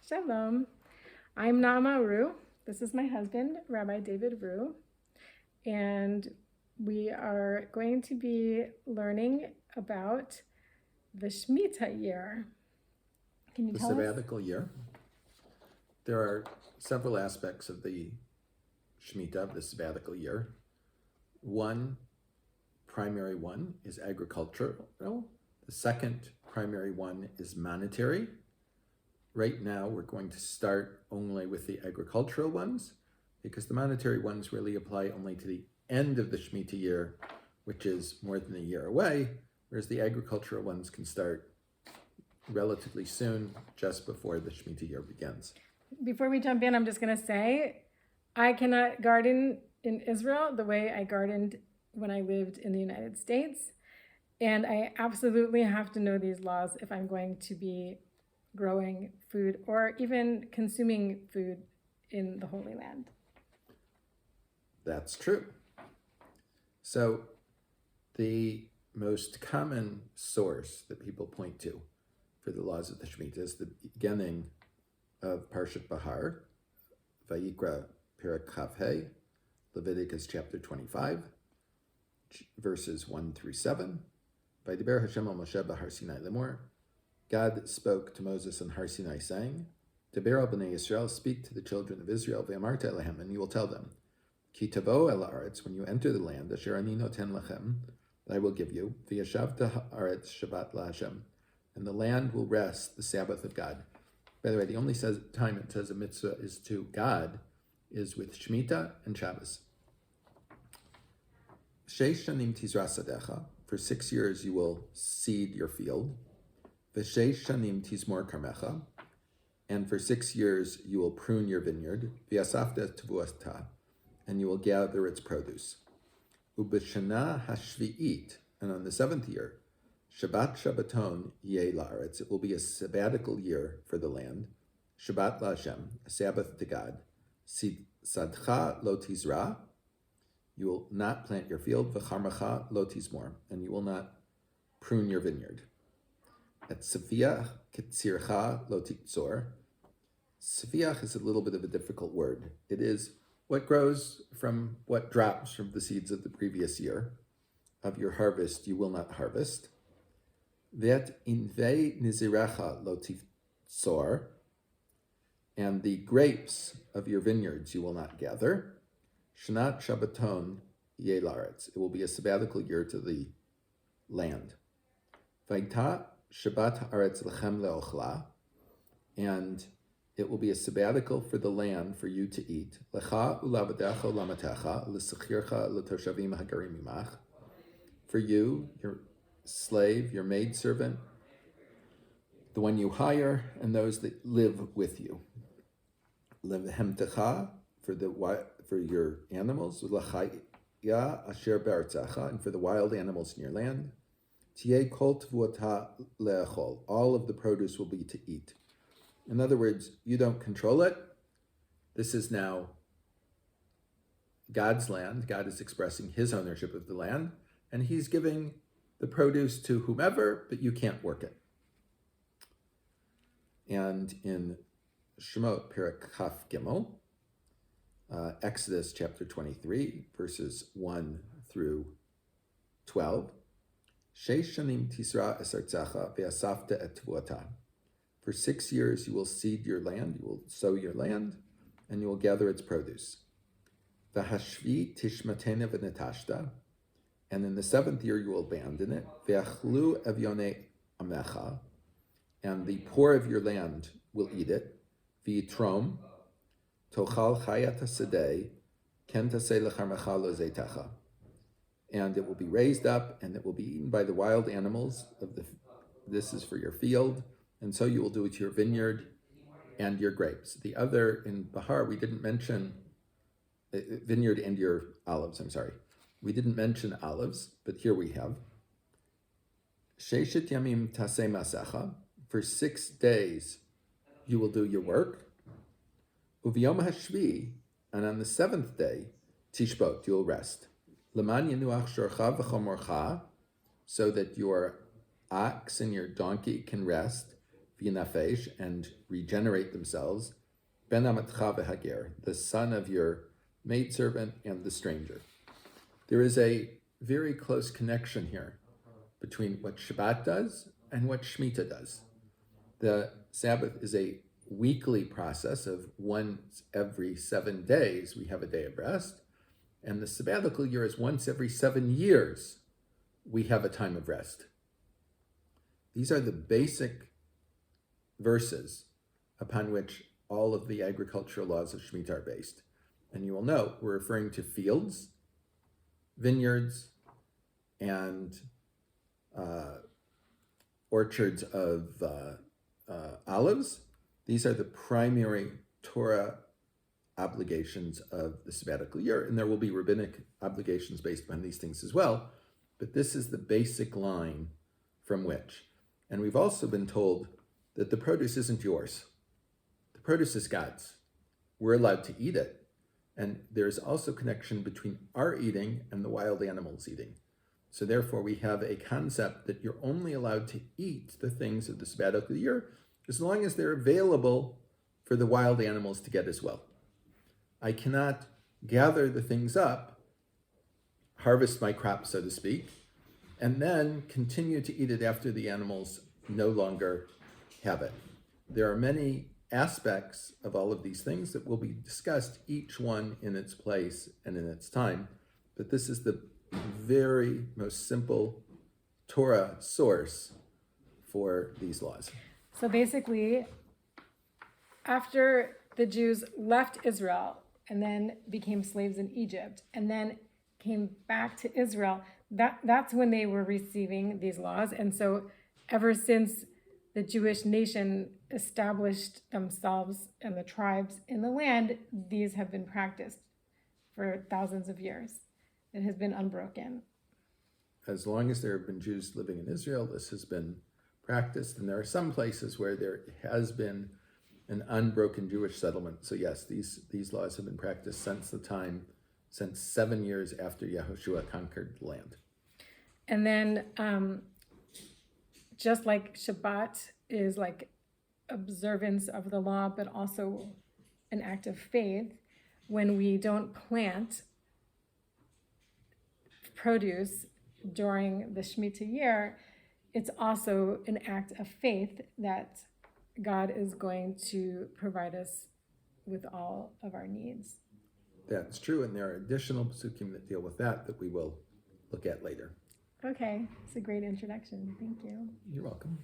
Shalom. I'm Naama Rue. This is my husband, Rabbi David Rue. And we are going to be learning about the Shmita year. Can you tell us? The sabbatical year. There are several aspects of the Shmita, of the sabbatical year. One primary one is agricultural. The second primary one is monetary. Right now, we're going to start only with the agricultural ones because the monetary ones really apply only to the end of the Shmita year, which is more than a year away, whereas the agricultural ones can start relatively soon, just before the Shmita year begins. Before we jump in, I'm just going to say, I cannot garden in Israel the way I gardened when I lived in the United States. And I absolutely have to know these laws if I'm going to be growing food or even consuming food in the Holy Land. That's true. So the most common source that people point to for the laws of the Shmita is the beginning of Parshat Bahar, Vayikra Perek Chav, Leviticus chapter 25, verses 1 through 7. Vaydiber Hashem al Moshe b'Har Sinai lemor. God spoke to Moses on Har Sinai, saying, Deber al b'nei Yisrael, speak to the children of Israel, ve'amarta elehem, and you will tell them, Ki tavo el haaretz, when you enter the land, asher ani noten lachem, that I will give you, v'yashavta haaretz Shabbat laHashem, and the land will rest the Sabbath of God. By the way, the only time it says a mitzvah is to God is with Shmita and Shabbos. Sheish shanim tizra sadecha, for 6 years you will seed your field. V'sheish shanim tizmor karmecha, and for 6 years you will prune your vineyard. V'yasafta tevuata, and you will gather its produce. Ub'shana hashvi'it, and on the 7th year, Shabbat Shabbaton yeh la'aretz, it will be a sabbatical year for the land. Shabbat laHashem, a Sabbath to God. Sadcha lo tizra, you will not plant your field. V'charmacha lo tizmor, and you will not prune your vineyard. At Sefiach ketzircha lo tiktzor. Sefiach is a little bit of a difficult word. It is what grows from what drops from the seeds of the previous year. Of your harvest you will not harvest. Vet inve nizirecha lo tiktzor, and the grapes of your vineyards you will not gather. Shnat Shabbaton yeh la'aretz, it will be a sabbatical year to the land. Vayta Shabbat haaretz lechem leochla, and it will be a sabbatical for the land for you to eat. Lecha ulavadecha ulamatecha l'sechircha l'toshavim hagarim imach, for you, your slave, your maidservant, the one you hire, and those that live with you. Levhemtecha, for your animals, l'chaya asher be'artzecha, and for the wild animals in your land. Tiye kol tvuata le'echol, all of the produce will be to eat. In other words, you don't control it. This is now God's land. God is expressing his ownership of the land, and he's giving the produce to whomever, but you can't work it. And in Shemot Perek Chaf Gimel, Exodus chapter 23, verses 1 through 12, Sheish shanim tisra es artzecha ve'asafta et tevuata. For 6 years you will seed your land, you will sow your land, and you will gather its produce. V'hashvi tishmatena v'netashta, and in the 7th year you will abandon it. Ve'achlu evyone amecha, and the poor of your land will eat it. V'yitrom tochal chayat hasadeh ken taseh lecharmecha lo zeitecha, and it will be raised up, and it will be eaten by the wild animals of the. This is for your field, and so you will do it to your vineyard and your grapes. The other in Bahar, we didn't mention vineyard and your olives. I'm sorry, we didn't mention olives, but here we have. Sheishet yamim taseh masecha, for 6 days you will do your work. Uviyom hashvi, and on the 7th day, tishbot, you will rest. Leman yenuach shorcha v'chomorcha, so that your ox and your donkey can rest. v'nafesh, and regenerate themselves, ben amatcha v'hager, the son of your maidservant and the stranger. There is a very close connection here between what Shabbat does and what Shmita does. The Sabbath is a weekly process of once every 7 days we have a day of rest, and the sabbatical year is once every 7 years we have a time of rest. These are the basic verses upon which all of the agricultural laws of Shmita are based. And you will note we're referring to fields, vineyards, and orchards of olives. These are the primary Torah obligations of the sabbatical year, and there will be rabbinic obligations based upon these things as well, but this is the basic line from which. And we've also been told that the produce isn't yours. The produce is God's. We're allowed to eat it. And there's also connection between our eating and the wild animals eating. So therefore, we have a concept that you're only allowed to eat the things of the sabbatical year as long as they're available for the wild animals to get as well. I cannot gather the things up, harvest my crop, so to speak, and then continue to eat it after the animals no longer have it. There are many aspects of all of these things that will be discussed, each one in its place and in its time, but this is the very most simple Torah source for these laws. So basically, after the Jews left Israel and then became slaves in Egypt and then came back to Israel, that's when they were receiving these laws. And so ever since the Jewish nation established themselves and the tribes in the land, these have been practiced for thousands of years. It has been unbroken. As long as there have been Jews living in Israel, this has been practiced. And there are some places where there has been an unbroken Jewish settlement. So yes, these laws have been practiced since 7 years after Yehoshua conquered the land. And then just like Shabbat is like observance of the law, but also an act of faith, when we don't plant produce during the Shemitah year, it's also an act of faith that God is going to provide us with all of our needs. That's true, and there are additional Pesukim that deal with that we will look at later. Okay, it's a great introduction. Thank you. You're welcome.